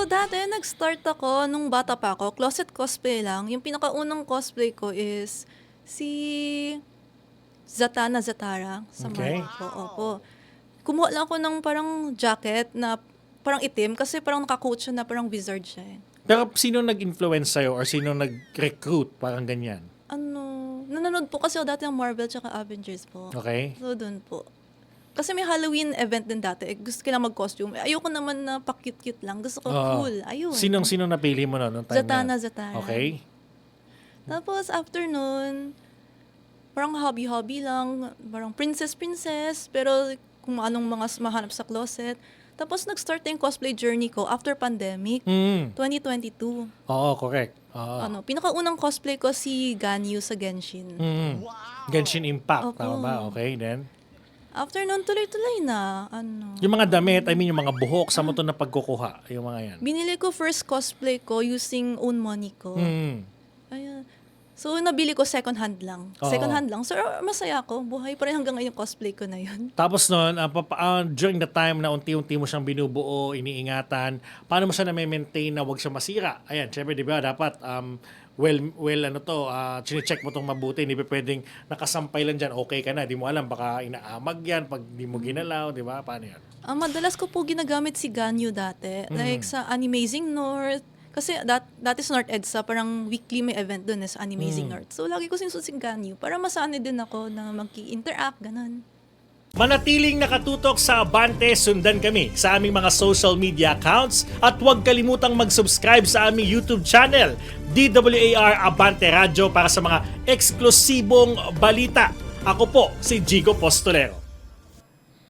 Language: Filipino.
dati nag-start ako nung bata pa ako, closet cosplay lang. Yung pinakaunang cosplay ko is si Zatanna Zatara sa Okay. Marvel po, opo. Kumuha lang ako ng parang jacket na parang itim kasi parang naka-coat siya na parang wizard siya eh. Pero sino nag-influence sa'yo or sino nag-recruit? Parang ganyan. Nanonood po kasi ako dati ng Marvel tsaka Avengers po. Okay? So, dun po. Kasi may Halloween event din dati. Gusto ko lang mag-costume. Ayoko naman na pa-cute-cute lang. Gusto ko Oo. cool. Ayun. Sinong napili mo noong time Zatanna na? Zatara. Okay. Tapos, after nun, parang hobby-hobby lang. Parang princess-princess. Pero kung anong mga mahanap sa closet. Tapos, nag-start na yung cosplay journey ko after pandemic. 2022. Oo, correct. Oo. Pinakaunang cosplay ko si Ganyu sa Genshin. Genshin Impact, Opo. tama ba? Okay, then? After nun, tuloy-tuloy na. Yung mga damit, I mean yung mga buhok, sa mo to na pagkukuha? Yung mga yan. Binili ko first cosplay ko using own money ko. Ayan. So, nabili ko second hand lang. Oo. Second hand lang. So, masaya ako. Buhay pa rin hanggang ngayon yung cosplay ko na yun. Tapos noon, during the time na unti-unti mo siyang binubuo, iniingatan, paano mo siya na-maintain na wag siya masira? Ayan, syempre, di ba, dapat chine-check mo tong mabuti. Hindi pa pwedeng nakasampay lang dyan, okay ka na. Di mo alam, baka inaamag yan pag di mo ginalaw, di ba? Paano yan? Madalas ko po ginagamit si Ganyu dati. Like sa Animazing North. Kasi dati sa North EDSA, parang weekly may event doon sa Animazing North. So, lagi ko sinusunod si Ganyu para masanay din ako na mag-interact, ganun. Manatiling nakatutok sa Abante, sundan kami sa aming mga social media accounts at huwag kalimutang mag-subscribe sa aming YouTube channel, DWAR Abante Radio, para sa mga eksklusibong balita. Ako po si Jigo Postolero.